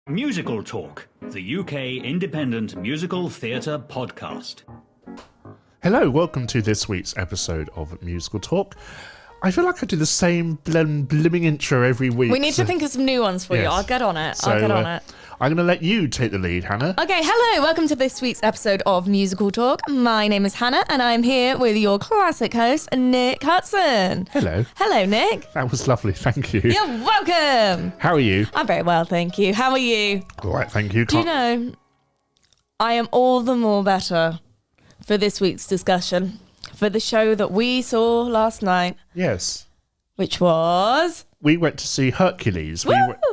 Musical Talk, the UK independent musical theatre podcast. Hello, welcome to this week's episode of Musical Talk. I feel like I do the same blimming intro every week. We need to think of some new ones for you. I'll get on it. I'm going to let you take the lead, Hannah. Okay, hello. Welcome to this week's episode of Musical Talk. My name is Hannah, and I'm here with your classic host, Nick Hudson. Hello. Hello, Nick. That was lovely, thank you. You're welcome. How are you? I'm very well, thank you. How are you? All right, thank you. Do you know, I am all the more better for this week's discussion, for the show that we saw last night. Yes. Which was... We went to see Hercules.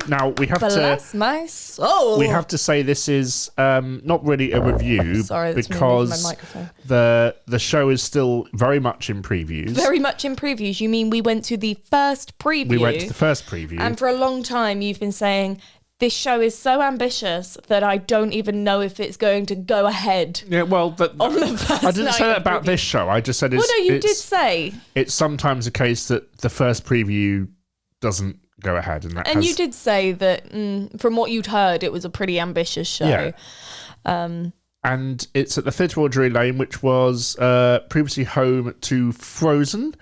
Now we have Bless my soul. We have to say this is not really a review. Sorry, that's because me moving my microphone. the show is still very much in previews. Very much in previews. You mean we went to the first preview? We went to the first preview. And for a long time you've been saying, this show is so ambitious that I don't even know if it's going to go ahead. Yeah, well, on the first I didn't say that about preview. this show. I just said it's... Well, no, you did say. It's sometimes a case that the first preview doesn't go ahead. And you did say that from what you'd heard, it was a pretty ambitious show. Yeah. And it's at the Theatre Royal Drury Lane, which was previously home to Frozen.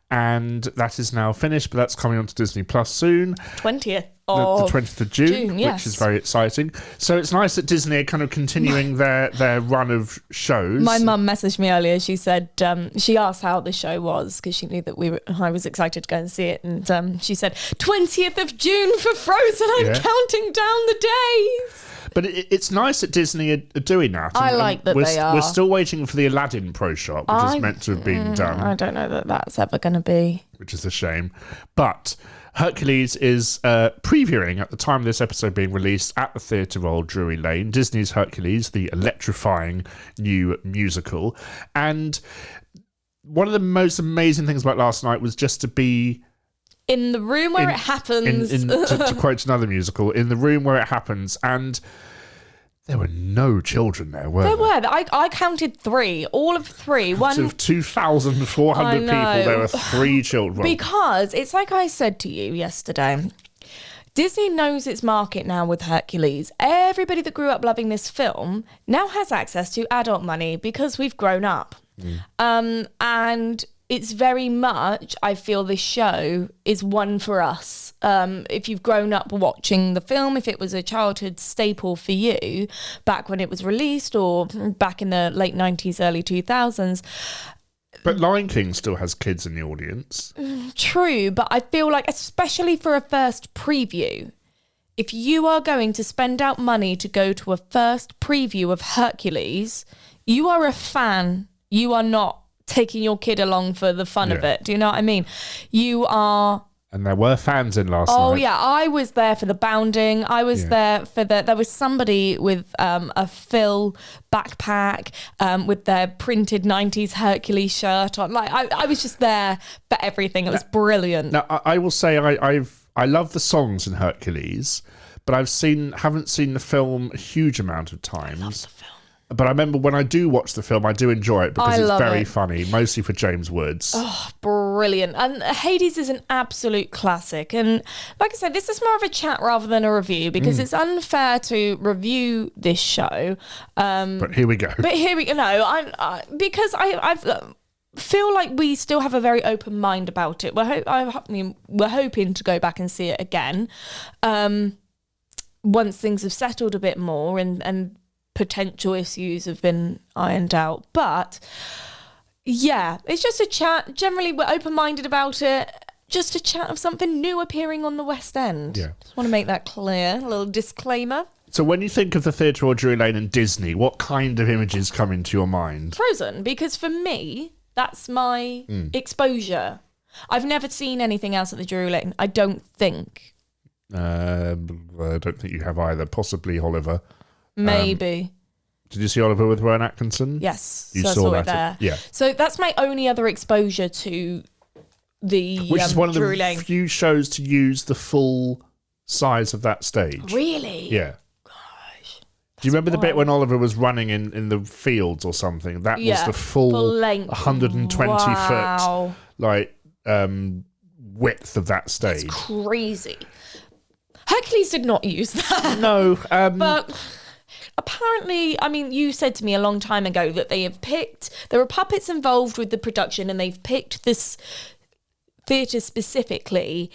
And that is now finished, but that's coming onto Disney Plus soon. 20th. The 20th of June, yes. Which is very exciting. So it's nice that Disney are kind of continuing their run of shows. My mum messaged me earlier. She said she asked how the show was because she knew that I was excited to go and see it, and she said 20th of June for Frozen. I'm counting down the days. But it's nice that Disney are doing that. I like that they are. We're still waiting for the Aladdin Pro Shop, which is meant to have been done. I don't know that that's ever going to be. Which is a shame. But Hercules is previewing at the time of this episode being released at the Theatre Royal Drury Lane. Disney's Hercules, the electrifying new musical. And one of the most amazing things about last night was just to be... in the room where it happens. To quote another musical, in the room where it happens. And there were no children there, were there? There were. I counted 3. All of 3. Out of 2,400 people, there were 3 children. Because it's like I said to you yesterday. Disney knows its market now with Hercules. Everybody that grew up loving this film now has access to adult money because we've grown up. And... it's very much, I feel this show is one for us. If you've grown up watching the film, if it was a childhood staple for you back when it was released or back in the late 90s, early 2000s. But Lion King still has kids in the audience. True, but I feel like, especially for a first preview, if you are going to spend out money to go to a first preview of Hercules, you are a fan. You are not taking your kid along for the fun of it. Do you know what I mean? You are... And there were fans in last night. Oh, yeah. I was there for the bounding. I was there for there was somebody with a Phil backpack with their printed 90s Hercules shirt on. Like, I was just there for everything. It was brilliant. Now, I will say I love the songs in Hercules, but haven't seen the film a huge amount of times. I love the film. But I remember when I do watch the film, I do enjoy it because it's very it. funny, mostly for James Woods. Oh, brilliant. And Hades is an absolute classic. And like I said, this is more of a chat rather than a review because it's unfair to review this show. But here we go. No, because I feel like we still have a very open mind about it. We're hoping to go back and see it again once things have settled a bit more and potential issues have been ironed out. But yeah, it's just a chat. Generally, we're open-minded about it. Just a chat of something new appearing on the West End. Yeah. Just want to make that clear. A little disclaimer. So when you think of the Theatre Royal Drury Lane and Disney, what kind of images come into your mind? Frozen, because for me, that's my exposure. I've never seen anything else at the Drury Lane, I don't think. I don't think you have either. Possibly Oliver. Maybe. Did you see Oliver with Rowan Atkinson? Yes. You so saw I saw that? it there. Yeah. So that's my only other exposure to the Which is one of Drury the Lane. few shows to use the full size of that stage. Really? Yeah. Gosh. Do you remember the bit when Oliver was running in the fields or something? That was the full length. 120 foot width of that stage. It's crazy. Hercules did not use that. No. But apparently, I mean, you said to me a long time ago that there were puppets involved with the production, and they've picked this theatre specifically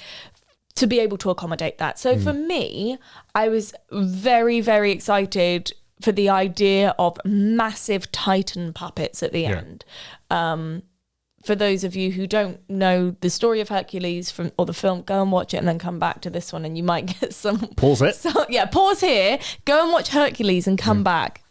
to be able to accommodate that. So for me, I was very, very excited for the idea of massive Titan puppets at the end. For those of you who don't know the story of Hercules or the film, go and watch it and then come back to this one and you might get some... Pause it. Pause here, go and watch Hercules and come back.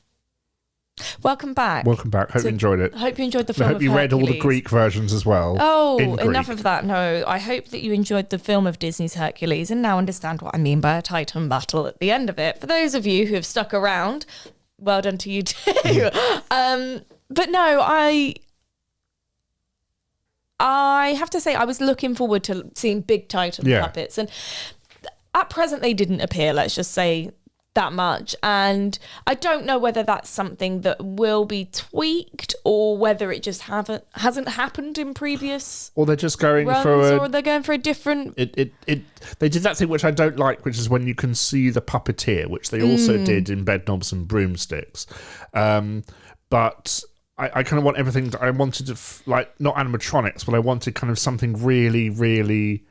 Welcome back. Hope you enjoyed it. Hope you enjoyed the I film hope you read all the Greek versions as well. Oh, in enough Greek. of that. No, I hope that you enjoyed the film of Disney's Hercules and now understand what I mean by a Titan battle at the end of it. For those of you who have stuck around, well done to you too. But no, I have to say I was looking forward to seeing big Titan puppets, and at present they didn't appear, let's just say that much. And I don't know whether that's something that will be tweaked or whether it just hasn't happened in previous or they're just going runs, for or they're going for a different... They did that thing which I don't like, which is when you can see the puppeteer, which they also did in Bedknobs and Broomsticks. But I kind of want everything that I wanted to, not animatronics, but I wanted kind of something really, really...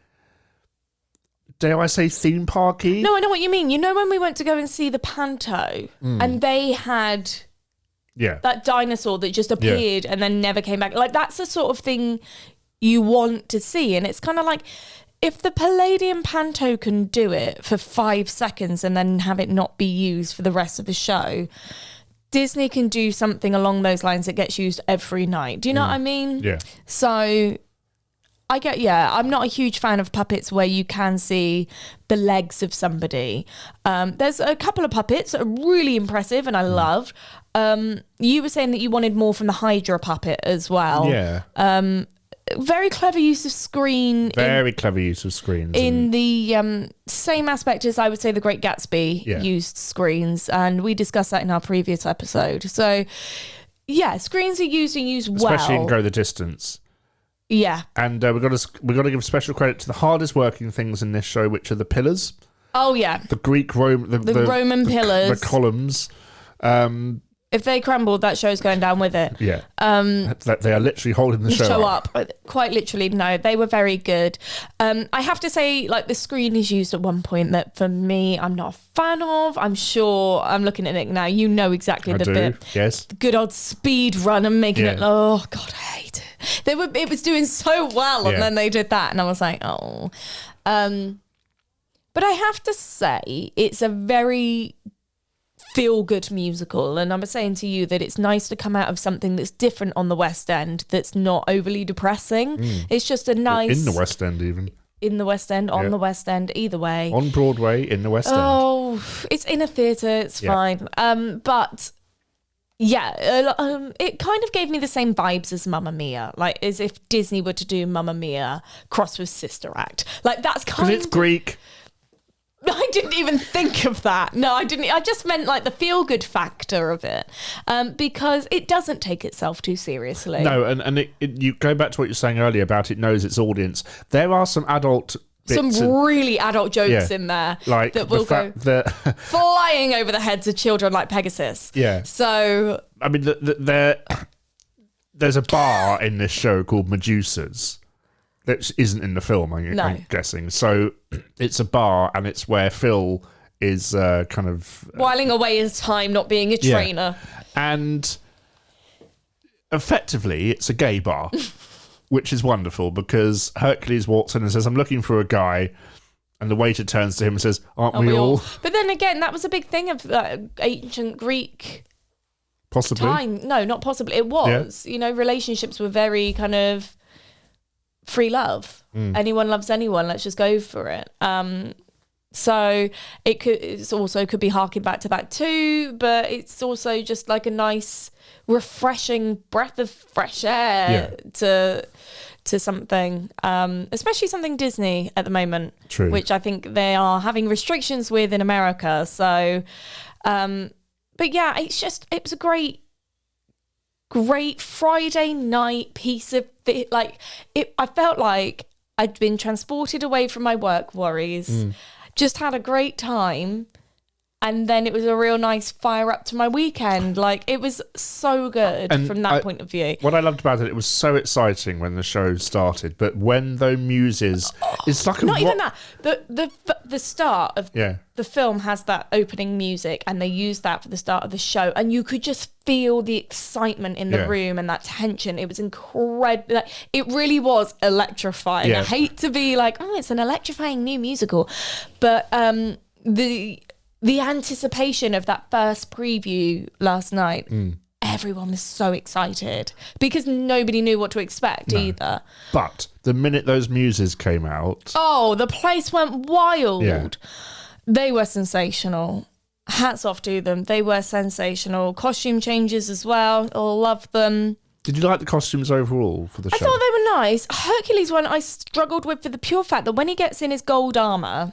dare I say theme parky? No, I know what you mean. You know when we went to go and see the Panto and they had that dinosaur that just appeared and then never came back? Like, that's the sort of thing you want to see. And it's kind of like, if the Palladium Panto can do it for 5 seconds and then have it not be used for the rest of the show, Disney can do something along those lines that gets used every night. Do you know what I mean? Yeah. So... I'm not a huge fan of puppets where you can see the legs of somebody. There's a couple of puppets that are really impressive and I loved. You were saying that you wanted more from the Hydra puppet as well. Yeah. Very clever use of screen. Very clever use of screens. In the same aspect as I would say the Great Gatsby used screens. And we discussed that in our previous episode. So, yeah, screens are used and used well. Especially in Go the Distance. Yeah. And we've got to give special credit to the hardest working things in this show, which are the pillars. Oh, yeah. The Greek Roman Roman pillars. The columns. If they crumbled, that show's going down with it. Yeah. They are literally holding the show up. Quite literally, no. They were very good. I have to say, the screen is used at one point that, for me, I'm not a fan of. I'm sure, I'm looking at it now, you know exactly the bit. Yes. The good old speed run and making it, oh, God, I hate it. It was doing so well, and then they did that, and I was like, oh. But I have to say, it's a very... feel-good musical, and I'm saying to you that it's nice to come out of something that's different on the West End, that's not overly depressing. It's just a nice... In the West End, even. In the West End, on the West End, either way. On Broadway, in the West End. Oh, it's in a theatre, it's fine. But, it kind of gave me the same vibes as Mamma Mia, as if Disney were to do Mamma Mia crossed with Sister Act. That's kind of... Because it's Greek. I didn't even think of that. No, I didn't. I just meant the feel-good factor of it, because it doesn't take itself too seriously. No, and you go back to what you're saying earlier about it knows its audience. There are some adult bits. Some really adult jokes in there that will go flying over the heads of children like Pegasus. Yeah. So... I mean, there's a bar in this show called Muses. That isn't in the film, I'm guessing. So it's a bar, and it's where Phil is kind of... whiling away his time not being a trainer. And effectively, it's a gay bar, which is wonderful, because Hercules walks in and says, I'm looking for a guy, and the waiter turns to him and says, aren't we all? But then again, that was a big thing of ancient Greek... Possibly. Time. No, not possibly. It was. Yeah. Relationships were very kind of... free love. Anyone loves anyone, let's just go for it. So it also could be harking back to that too, but it's also just a nice refreshing breath of fresh air to something, especially something Disney at the moment. True. Which I think they are having restrictions with in America. So but yeah, it was a great Friday night piece of I felt like I'd been transported away from my work worries. just had a great time. And then it was a real nice fire up to my weekend. Like, it was so good from that point of view. What I loved about it was so exciting when the show started, but when the muses, it's like not even that. The start of the film has that opening music, and they use that for the start of the show, and you could just feel the excitement in the room and that tension. It was incredible. Like, it really was electrifying. I hate to be like, oh, it's an electrifying new musical, but the anticipation of that first preview last night, everyone was so excited because nobody knew what to expect either. But the minute those muses came out... Oh, the place went wild. Yeah. They were sensational. Hats off to them. They were sensational. Costume changes as well. Love them. Did you like the costumes overall for the show? I thought they were nice. Hercules one I struggled with for the pure fact that when he gets in his gold armour...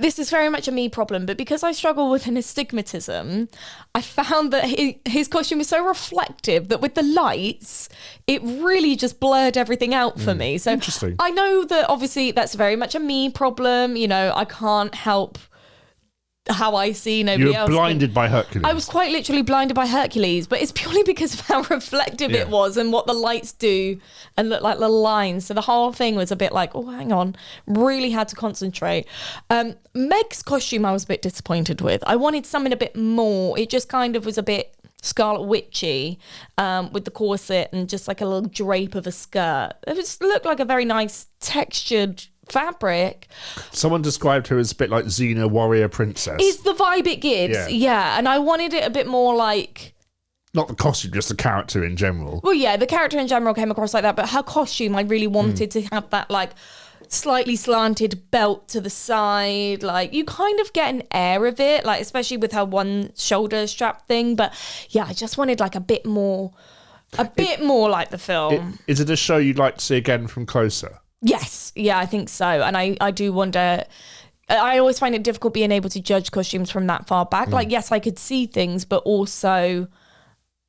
this is very much a me problem, but because I struggle with an astigmatism, I found that his costume was so reflective that with the lights, it really just blurred everything out for me. So interesting. I know that obviously that's very much a me problem. You know, I can't help how I see, nobody else. You were blinded by Hercules. I was quite literally blinded by Hercules, but it's purely because of how reflective it was and what the lights do and look like little lines. So the whole thing was a bit like, oh, hang on, really had to concentrate. Meg's costume I was a bit disappointed with. I wanted something a bit more. It just kind of was a bit Scarlet Witchy with the corset and just like a little drape of a skirt. It just looked like a very nice textured fabric. Someone described her as a bit like Xena warrior princess. Is the vibe it gives, yeah. And I wanted it a bit more like... Not the costume, just the character in general. Well, yeah, the character in general came across like that, but her costume, I really wanted to have that like slightly slanted belt to the side. Like, you kind of get an air of it, like especially with her one shoulder strap thing. But yeah, I just wanted like a bit more like the film. Is it a show you'd like to see again from closer? Yes, yeah, I think so. And I do wonder, I always find it difficult being able to judge costumes from that far back. Like, yes, I could see things, but also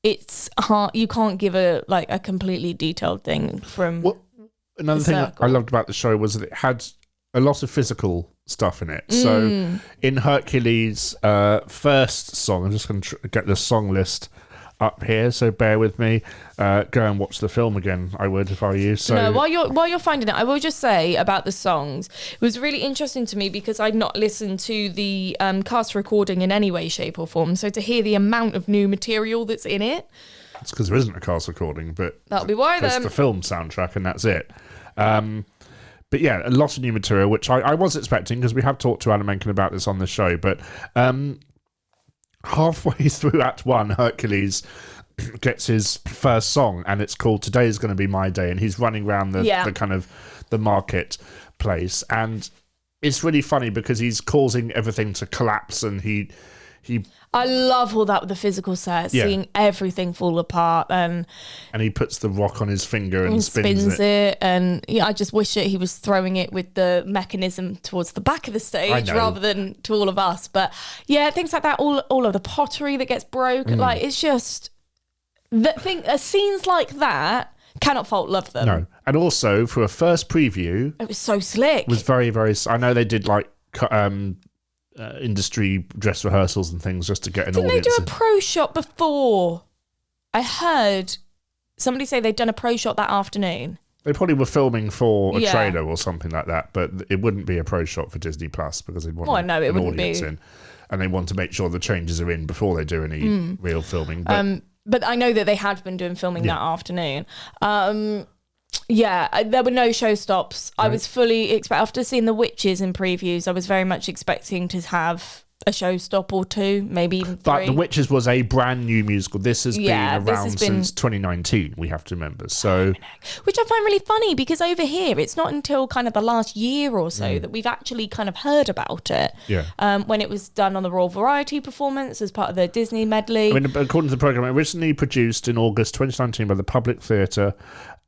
it's hard. You can't give a completely detailed thing from another thing that I loved about the show was that it had a lot of physical stuff in it. So in Hercules' first song, I'm just going to get the song list up here, so bear with me. Go and watch the film again, I would, if I were you. So no, while you're finding it, I will just say about the songs, it was really interesting to me because I'd not listened to the cast recording in any way, shape or form. So to hear the amount of new material that's in it, it's because there isn't a cast recording, but that'll be why then. It's the film soundtrack and that's it. But yeah, a lot of new material, which I was expecting because we have talked to Alan Menken about this on the show, but halfway through Act 1, Hercules gets his first song and it's called Today's Gonna Be My Day, and he's running around the kind of the marketplace, and it's really funny because he's causing everything to collapse, and he I love all that with the physical set, seeing everything fall apart, and he puts the rock on his finger and spins it. And I just wish that he was throwing it with the mechanism towards the back of the stage rather than to all of us. But yeah, things like that, all of the pottery that gets broke, like it's just scenes like that. Cannot fault love them. No, and also for a first preview, it was so slick. It was very, very. I know they did like industry dress rehearsals and things just to get an audience. Didn't they do a pro shot before? I heard somebody say they'd done a pro shot that afternoon. They probably were filming for a trailer or something like that, but it wouldn't be a pro shot for Disney Plus because they'd want an audience in, and they want to make sure the changes are in before they do any real filming. But I know that they had been doing filming that afternoon. There were no show stops. I was fully after seeing the witches in previews, I was very much expecting to have a show stop or two, maybe even 3. But The Witches was a brand new musical. This has been around since 2019, we have to remember. So, which I find really funny because over here, it's not until kind of the last year or so that we've actually kind of heard about it. Yeah. When it was done on the Royal Variety performance as part of the Disney medley. I mean, according to the programme, originally produced in August 2019 by the Public Theatre,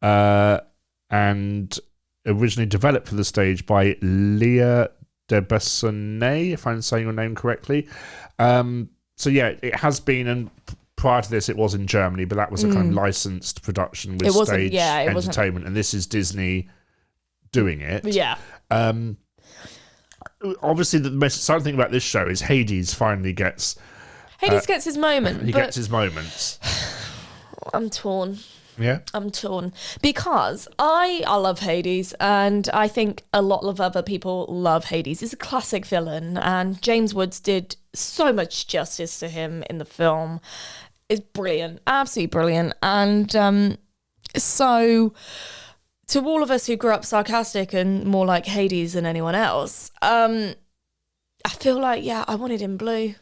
and originally developed for the stage by Leah de Bessonnet, if I'm saying your name correctly. So yeah, it has been, and prior to this it was in Germany, but that was a kind of licensed production with stage entertainment, and this is Disney doing it. Yeah. obviously the most exciting thing about this show is Hades finally gets... Hades gets his moment. He gets his moments. I'm torn. Yeah? I'm torn because I love Hades, and I think a lot of other people love Hades. He's a classic villain, and James Woods did so much justice to him in the film. It's brilliant, absolutely brilliant. And so to all of us who grew up sarcastic and more like Hades than anyone else, I feel like, I wanted him blue.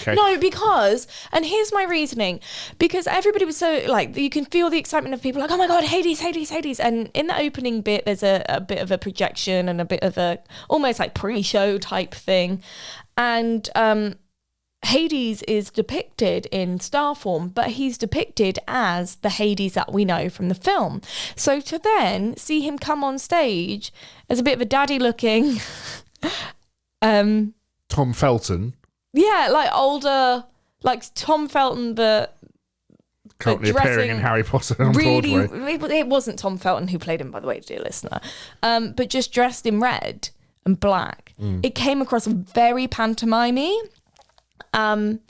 Okay. No, because, and here's my reasoning, because everybody was so, like, you can feel the excitement of people like, oh my God, Hades, Hades, Hades. And in the opening bit, there's a bit of a projection and a bit of a almost like pre-show type thing. And Hades is depicted in star form, but he's depicted as the Hades that we know from the film. So to then see him come on stage as a bit of a daddy looking... Tom Felton. Yeah, like older, like Tom Felton, but Currently appearing in Harry Potter on Broadway. It wasn't Tom Felton who played him, by the way, dear listener. But just dressed in red and black. It came across very pantomimey. And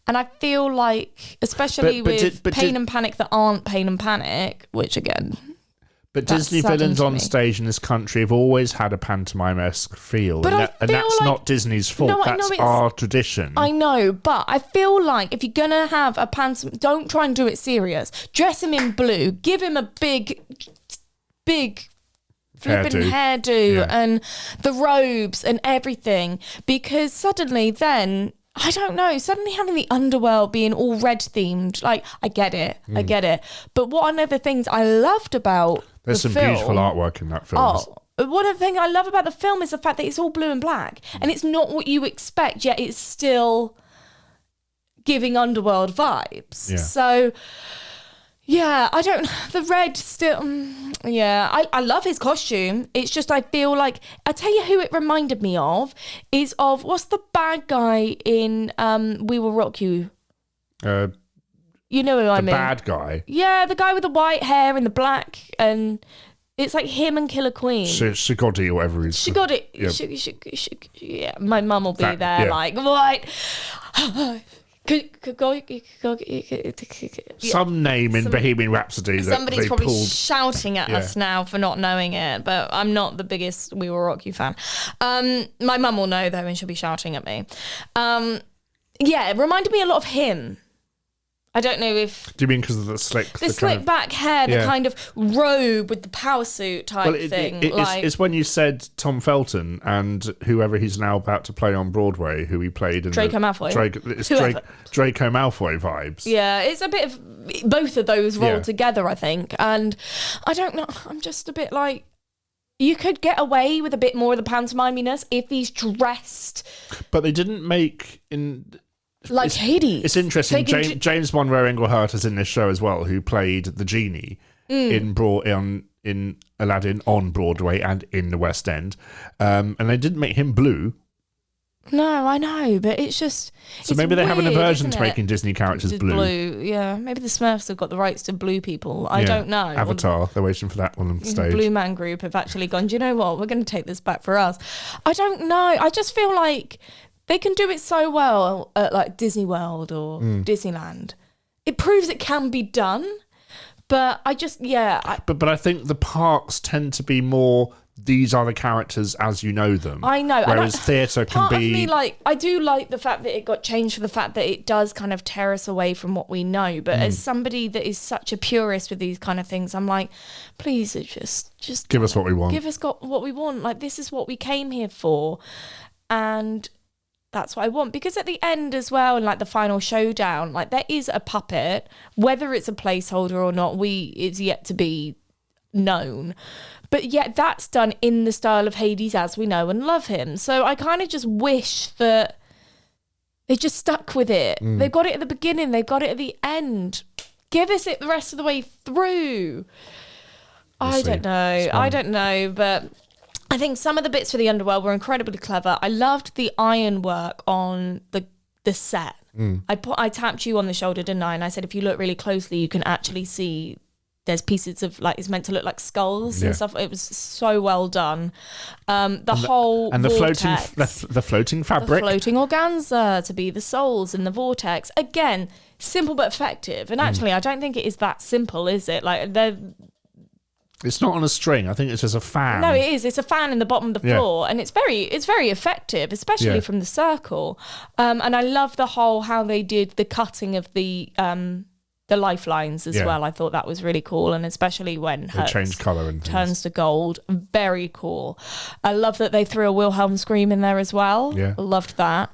I feel like, especially with Pain and Panic that aren't Pain and Panic, which again... But Disney villains on stage in this country have always had a pantomime-esque feel. But and that's not Disney's fault. That's our tradition. I know, but I feel like if you're going to have a pantomime, don't try and do it serious. Dress him in blue. Give him a big flipping hairdo and the robes and everything. Because suddenly then... I don't know, suddenly having the underworld being all red themed, like, I get it. But one of the things I loved about There's some beautiful artwork in that film. One of the things I love about the film is the fact that it's all blue and black, and it's not what you expect, yet it's still giving underworld vibes. Yeah. So... yeah, the red still, I love his costume. It's just, I feel like, I tell you who it reminded me of, is of, what's the bad guy in We Will Rock You? You know who I mean. The bad guy? Yeah, the guy with the white hair and the black, and it's like him and Killer Queen. Shigodi or whatever he's... Shigodi. Yeah, my mum will be there like, what? Some name in Bohemian Rhapsody that somebody's probably shouting at us now for not knowing it, but I'm not the biggest We Will Rock You fan. My mum will know though, and she'll be shouting at me. It reminded me a lot of him. I don't know if... Do you mean because of the slick... The slick back hair, the kind of robe with the power suit type thing. It's when you said Tom Felton and whoever he's now about to play on Broadway, who he played in... Draco Malfoy. Draco Malfoy vibes. Yeah, it's a bit of both of those rolled together, I think. And I don't know, I'm just a bit like... You could get away with a bit more of the pantomiminess if he's dressed... But they didn't make... Hades. It's interesting. James Monroe Englehart is in this show as well, who played the genie in Aladdin on Broadway and in the West End. And they didn't make him blue. No, I know, but it's just... So maybe they have an aversion to making Disney characters blue. Yeah, maybe the Smurfs have got the rights to blue people. I don't know. Avatar, they're waiting for that one on stage. The Blue Man Group have actually gone, do you know what? We're going to take this back for us. I don't know. I just feel like... They can do it so well at like Disney World or Disneyland. It proves it can be done, but I just But I think the parks tend to be more. These are the characters as you know them. I know. Whereas theatre can be. Part of me, I do like the fact that it got changed for the fact that it does kind of tear us away from what we know. But as somebody that is such a purist with these kind of things, I'm like, please just give us what we want. Give us what we want. Like, this is what we came here for, and. That's what I want, because at the end as well, and like the final showdown, like there is a puppet, whether it's a placeholder or not, it's yet to be known, but yet that's done in the style of Hades as we know and love him. So I kind of just wish that they just stuck with it. They've got it at the beginning, they've got it at the end. Give us it the rest of the way through. I don't know, but I think some of the bits for the underworld were incredibly clever. I loved the ironwork on the set. I tapped you on the shoulder, didn't I? And I said, if you look really closely, you can actually see there's pieces of like it's meant to look like skulls and stuff. It was so well done. The floating fabric, the floating organza to be the souls in the vortex. Again, simple but effective. And actually, I don't think it is that simple, is it? Like it's not on a string. I think it's just a fan. No, it is. It's a fan in the bottom of the floor, and it's very effective, especially from the circle. And I love how they did the cutting of the lifelines as well. I thought that was really cool, and especially when they change colour and turns to gold. Very cool. I love that they threw a Wilhelm scream in there as well. Yeah, loved that.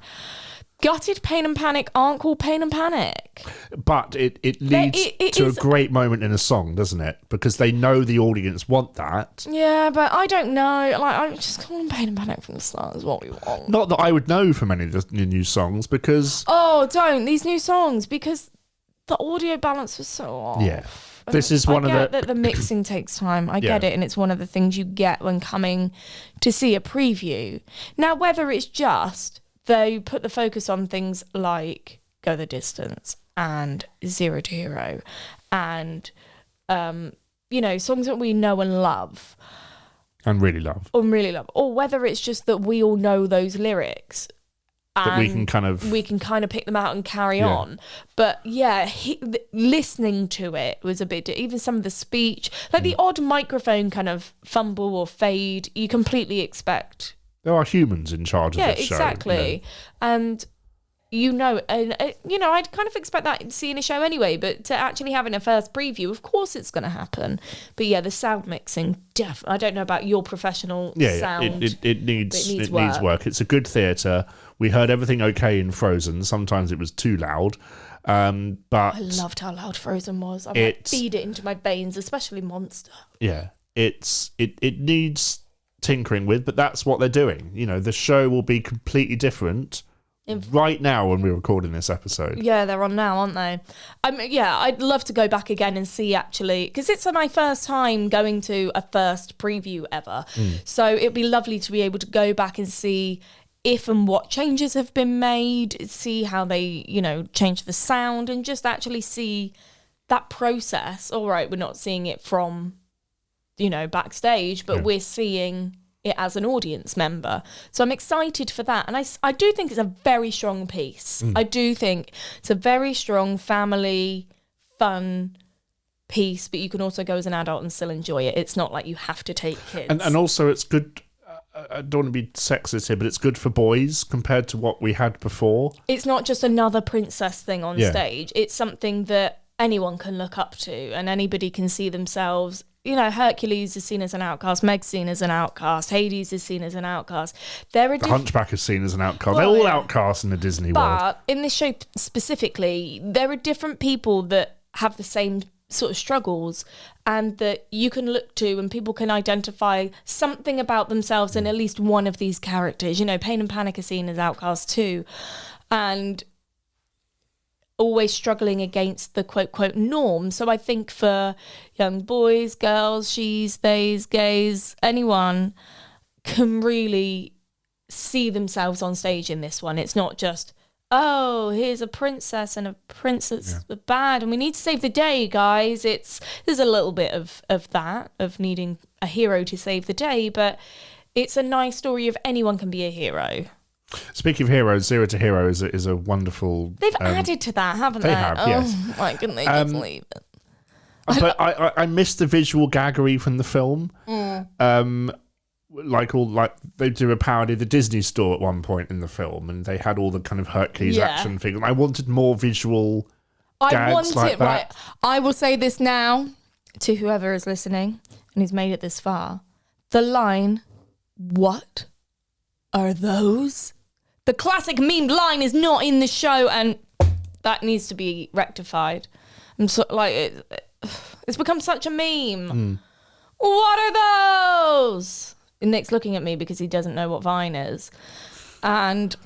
Gutted Pain and Panic aren't called Pain and Panic. But it leads to a great moment in a song, doesn't it? Because they know the audience want that. Yeah, but I don't know. Like, I just call them Pain and Panic from the start is what we want. Not that I would know from any of the new songs, because... Oh, don't. These new songs, because the audio balance was so off. Yeah. This is one of the... I get that the mixing takes time. I get it, and it's one of the things you get when coming to see a preview. Now, whether it's just... they put the focus on things like Go the Distance and Zero to Hero and, songs that we know and love. And really love. Or whether it's just that we all know those lyrics. That we can kind of pick them out and carry on. But listening to it was a bit, even some of the speech, like the odd microphone kind of fumble or fade, you completely expect... There are humans in charge of this show. Yeah, exactly. And, I'd kind of expect that seeing a show anyway, but to actually having a first preview, of course it's going to happen. But yeah, the sound mixing, I don't know about your professional sound. It needs work. It's a good theatre. We heard everything okay in Frozen. Sometimes it was too loud. But I loved how loud Frozen was. I might feed it into my veins, especially Monster. Yeah, it needs... tinkering with, but that's what they're doing. The show will be completely different right now when we're recording this episode. Yeah, they're on now, aren't they? I'd love to go back again and see, actually, because it's my first time going to a first preview ever. So it'd be lovely to be able to go back and see if and what changes have been made, see how they, change the sound, and just actually see that process. All right, we're not seeing it from backstage, but we're seeing it as an audience member. So I'm excited for that. And I do think it's a very strong piece. I do think it's a very strong family, fun piece, but you can also go as an adult and still enjoy it. It's not like you have to take kids. And also it's good, I don't want to be sexist here, but it's good for boys compared to what we had before. It's not just another princess thing on stage. It's something that anyone can look up to and anybody can see themselves. Hercules is seen as an outcast, Meg's seen as an outcast, Hades is seen as an outcast. The Hunchback is seen as an outcast. They're all outcasts in the Disney world. But in this show specifically, there are different people that have the same sort of struggles and that you can look to and people can identify something about themselves in at least one of these characters. Pain and Panic are seen as outcasts too. And always struggling against the quote norm. So I think for young boys, girls, she's, theys, gays, anyone can really see themselves on stage in this one. It's not just, oh, here's a princess and a princess bad and we need to save the day, guys. There's a little bit of that, of needing a hero to save the day, but it's a nice story of anyone can be a hero. Speaking of heroes, Zero to Hero is a wonderful... They've added to that, haven't they? They have, yes. Why couldn't they just leave it? But I missed the visual gaggery from the film. They do a parody of the Disney store at one point in the film, and they had all the kind of Hercules action figures. I wanted more visual gags like that. Right. I will say this now to whoever is listening and who's made it this far. The line, "What are those?" The classic memed line is not in the show, and that needs to be rectified. I'm so it's become such a meme. What are those? And Nick's looking at me because he doesn't know what Vine is, and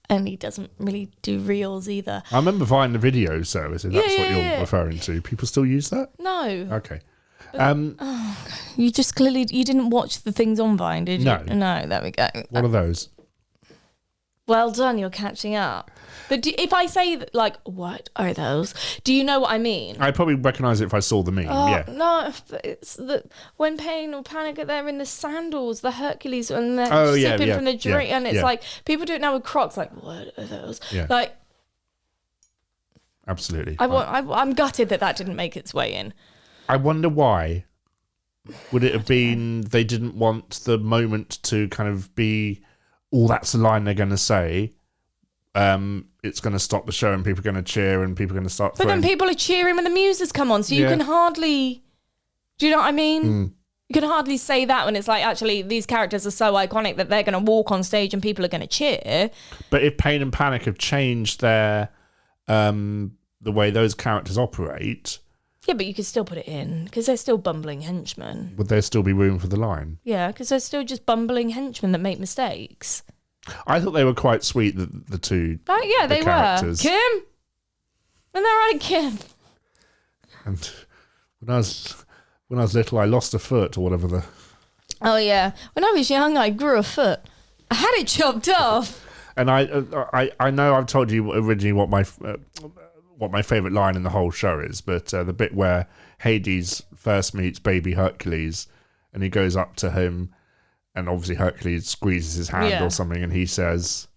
he doesn't really do reels either. I remember Vine the video service. That's what you're referring to. People still use that? No. Okay. You just clearly you didn't watch the things on Vine, did you? No. No, there we go. What are those? Well done, you're catching up. But if I say, like, what are those? Do you know what I mean? I'd probably recognise it if I saw the meme, yeah. No, it's when Pain or Panic are there in the sandals, the Hercules, and they're sipping from the drink, and it's like, people do it now with Crocs, like, what are those? Yeah. Like, absolutely. I'm gutted that didn't make its way in. I wonder why. Would it have been they didn't want the moment to kind of be, oh, that's the line they're going to say. It's going to stop the show and people are going to cheer and people are going to start But then people are cheering when the muses come on, so you can hardly... Do you know what I mean? You can hardly say that when it's like, actually, these characters are so iconic that they're going to walk on stage and people are going to cheer. But if Pain and Panic have changed their the way those characters operate... Yeah, but you could still put it in, because they're still bumbling henchmen. Would there still be room for the line? Yeah, because they're still just bumbling henchmen that make mistakes. I thought they were quite sweet, the two They characters. were. Kim? And they're right, Kim. And when I was little, I lost a foot or whatever the... Oh, yeah. When I was young, I grew a foot. I had it chopped off. And I know I've told you originally what my favourite line in the whole show is, but the bit where Hades first meets baby Hercules and he goes up to him and obviously Hercules squeezes his hand or something and he says,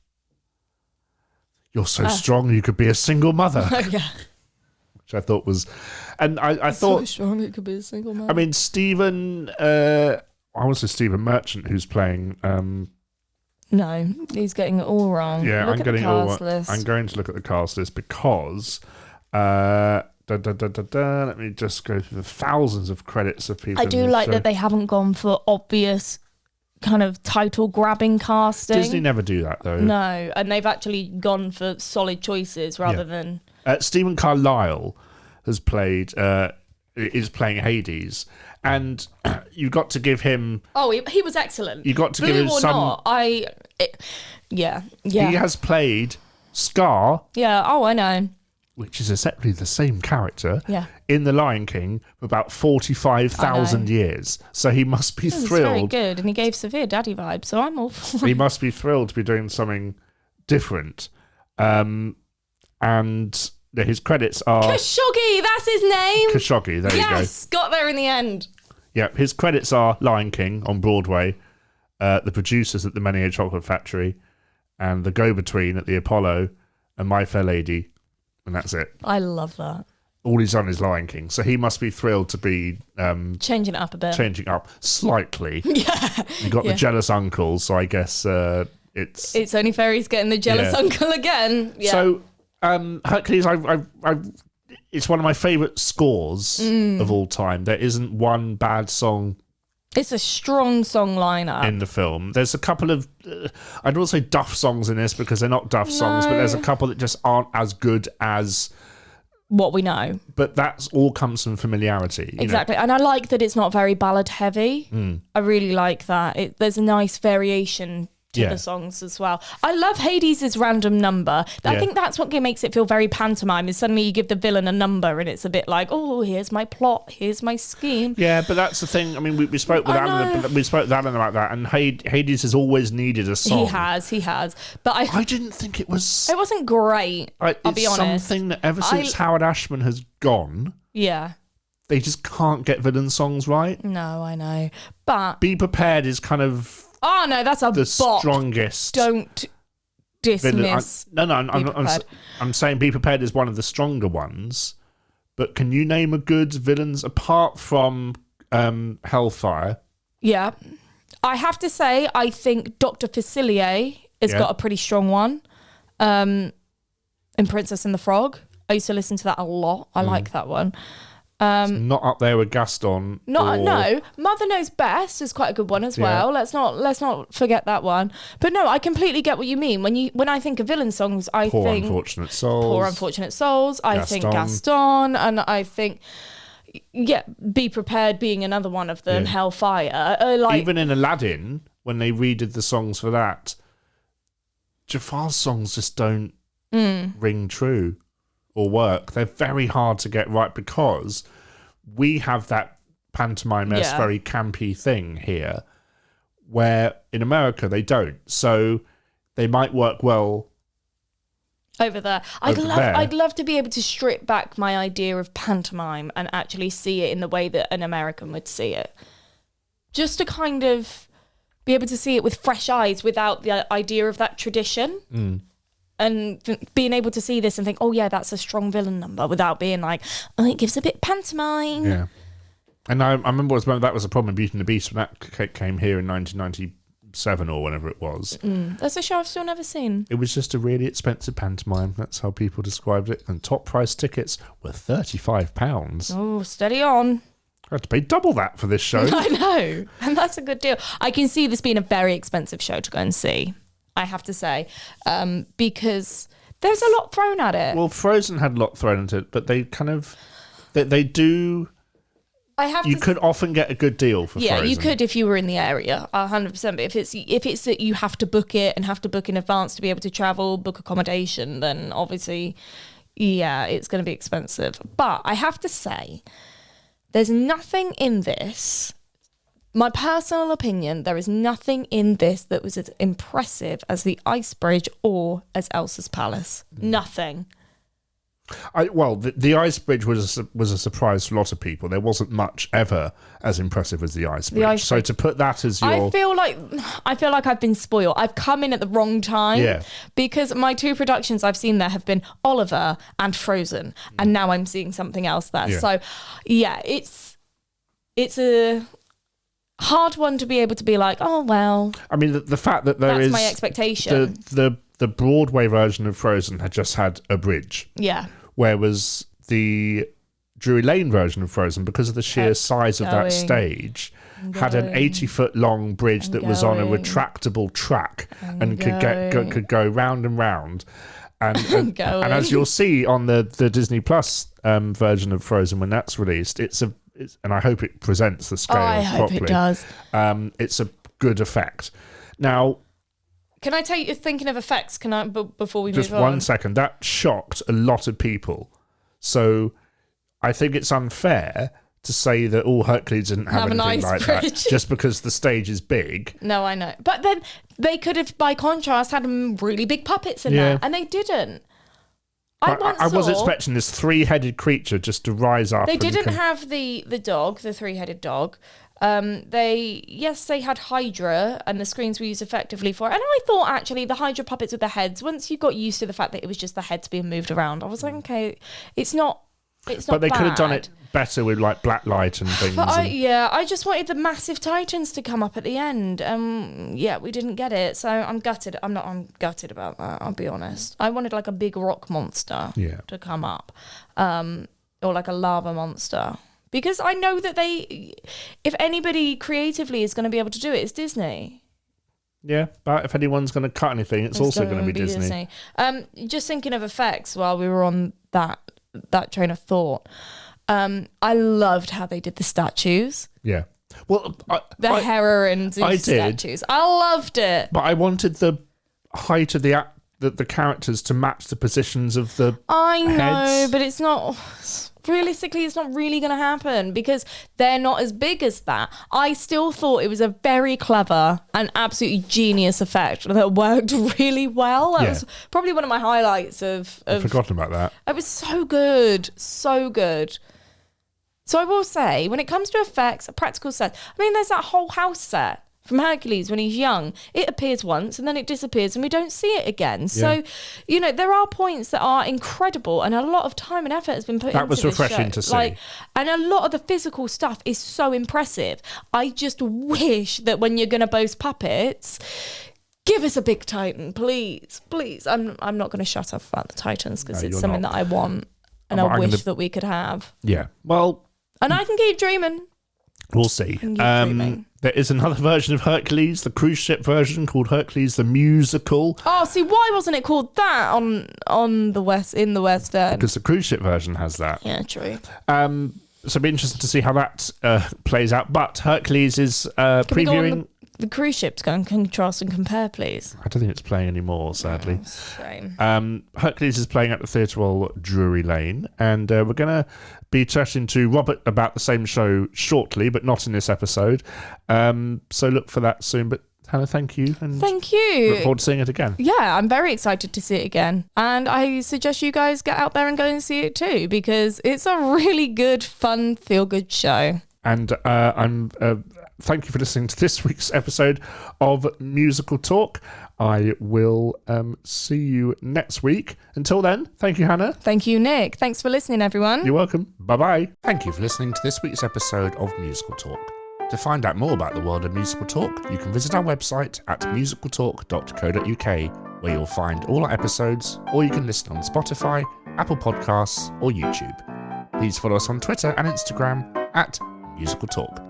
"You're so strong you could be a single mother." Yeah. Which I thought was... And I thought... So strong it could be a single man. I mean, Stephen... I want to say Stephen Merchant, who's playing... No, he's getting it all wrong. Yeah, I'm going to look at the cast list because let me just go through the thousands of credits of people. I do like that they haven't gone for obvious kind of title grabbing casting. Disney never do that though. No, and they've actually gone for solid choices rather than... Stephen Carlyle is playing Hades. And you got to give him... Oh, he was excellent. You got to give him some... Not, yeah. He has played Scar. Yeah, I know. Which is essentially the same character in The Lion King for about 45,000 years. So he must be thrilled. He's very good, and he gave severe daddy vibes, so I'm all for it. He must be thrilled to be doing something different. And his credits are... Khashoggi, that's his name. Khashoggi, there you go. Yes, got there in the end. Yeah, his credits are Lion King on Broadway, the producers at the Many Chocolate Factory, and the Go-Between at the Apollo, and My Fair Lady, and that's it. I love that. All he's done is Lion King, so he must be thrilled to be... changing it up a bit. Changing up slightly. Yeah. You got the jealous uncle, so I guess it's... It's only fair he's getting the jealous uncle again. Yeah. So... Hercules, it's one of my favourite scores of all time. There isn't one bad song. It's a strong song lineup in the film. There's a couple of, I don't want to say duff songs in this because they're not duff songs, but there's a couple that just aren't as good as what we know. But that's all comes from familiarity. Exactly, and I like that it's not very ballad heavy. I really like that. There's a nice variation to the songs as well. I love Hades' random number. I think that's what makes it feel very pantomime, is suddenly you give the villain a number and it's a bit like, oh, here's my plot, here's my scheme. Yeah, but that's the thing. I mean, we spoke with Alan about that, and Hades has always needed a song. He has. But I didn't think it was... It wasn't great, I'll be honest. It's something that ever since Howard Ashman has gone... Yeah. They just can't get villain songs right. No, I know. But... Be Prepared is kind of... Oh, no, that's a the bop. strongest. Don't dismiss. I'm saying Be Prepared is one of the stronger ones. But can you name a good villains apart from Hellfire? Yeah. I have to say, I think Dr. Facilier has got a pretty strong one. In Princess and the Frog. I used to listen to that a lot. I like that one. It's not up there with Gaston. No, Mother Knows Best is quite a good one as well. Let's not forget that one. But no, I completely get what you mean. When I think of villain songs, I think Poor Unfortunate Souls. I think Gaston, and I think Be Prepared being another one of them. Hellfire. Even in Aladdin, when they redid the songs for that, Jafar's songs just don't ring true or work. They're very hard to get right because we have that pantomime-esque, very campy thing here, where in America they don't. So they might work well over there. I'd love to be able to strip back my idea of pantomime and actually see it in the way that an American would see it. Just to kind of be able to see it with fresh eyes without the idea of that tradition. And being able to see this and think, oh yeah, that's a strong villain number, without being like, oh, it gives a bit pantomime. Yeah. And I remember that was a problem in Beauty and the Beast when that came here in 1997 or whenever it was. That's a show I've still never seen. It was just a really expensive pantomime. That's how people described it. And top price tickets were £35. Oh, steady on. I had to pay double that for this show. I know. And that's a good deal. I can see this being a very expensive show to go and see, I have to say, because there's a lot thrown at it. Well, Frozen had a lot thrown at it, but they kind of... They do... You could often get a good deal for Frozen. Yeah, you could if you were in the area, 100%. But if it's that you have to book it and have to book in advance to be able to travel, book accommodation, then obviously, yeah, it's going to be expensive. But I have to say, there's nothing in this. My personal opinion, there is nothing in this that was as impressive as the Ice Bridge or as Elsa's Palace. Nothing. The Ice Bridge was a surprise to a lot of people. There wasn't much ever as impressive as the Ice Bridge. So to put that as your... I feel like I've been spoiled. I've come in at the wrong time. Yeah. Because my two productions I've seen there have been Oliver and Frozen. And now I'm seeing something else there. Yeah. So, yeah, it's a hard one to be able to be like, oh, well... I mean, the fact that that's my expectation. The Broadway version of Frozen had just had a bridge. Yeah. Whereas the Drury Lane version of Frozen, because of the sheer size of that stage, had an 80-foot long bridge that was on a retractable track and could go round and round. And as you'll see on the Disney Plus version of Frozen when that's released, and I hope it presents the scale properly. I hope it does. It's a good effect. Now, can I tell you, thinking of effects, before we move on? Just 1 second. That shocked a lot of people. So I think it's unfair to say that all Hercules didn't have anything like that just because the stage is big. No, I know. But then they could have, by contrast, had really big puppets in there, and they didn't. I was expecting this three-headed creature just to rise up. They didn't have the dog, the three-headed dog. They had Hydra, and the screens were used effectively for it. And I thought, actually, the Hydra puppets with the heads, once you got used to the fact that it was just the heads being moved around, I was like, okay, it's not But they could have done it better with like black light and things. But I just wanted the massive titans to come up at the end. We didn't get it, so I'm gutted. I'm gutted about that, I'll be honest. I wanted like a big rock monster to come up, or like a lava monster. Because I know that if anybody creatively is going to be able to do it, it's Disney. Yeah, but if anyone's going to cut anything, it's also going to be Disney. Just thinking of effects while we were on that train of thought. I loved how they did the statues. Yeah. Well, the Hera and Zeus statues. I loved it. But I wanted the height of the characters to match the positions of the I know, heads. But it's not... Realistically, it's not really going to happen because they're not as big as that. I still thought it was a very clever and absolutely genius effect that worked really well. That was probably one of my highlights of... I've forgotten about that. It was so good. So good. So I will say, when it comes to effects, practical sets, I mean, there's that whole house set from Hercules when he's young. It appears once and then it disappears and we don't see it again. So, there are points that are incredible and a lot of time and effort has been put into this show. That was refreshing to see. And a lot of the physical stuff is so impressive. I just wish that when you're going to boast puppets, give us a big Titan, please. Please. I'm not going to shut up about the Titans because it's something that I want and I wish that we could have. Yeah. Well... And I can keep dreaming. We'll see. There is another version of Hercules, the cruise ship version called Hercules the Musical. Oh, see, why wasn't it called that in the West End? Because the cruise ship version has that. Yeah, true. So it'll be interesting to see how that plays out. But Hercules is previewing... The cruise ship's going contrast and compare, please. I don't think it's playing anymore, sadly. Shame. Hercules is playing at the Theatre Royal Drury Lane, and we're going to be chatting to Robert about the same show shortly, but not in this episode. So look for that soon. But Hannah, thank you. And thank you. Look forward to seeing it again. Yeah, I'm very excited to see it again. And I suggest you guys get out there and go and see it too, because it's a really good, fun, feel-good show. And thank you for listening to this week's episode of Musical Talk. I will see you next week. Until then, thank you, Hannah. Thank you, Nick. Thanks for listening, everyone. You're welcome. Bye-bye. Thank you for listening to this week's episode of Musical Talk. To find out more about the world of Musical Talk, you can visit our website at musicaltalk.co.uk, where you'll find all our episodes, or you can listen on Spotify, Apple Podcasts, or YouTube. Please follow us on Twitter and Instagram at Musical Talk.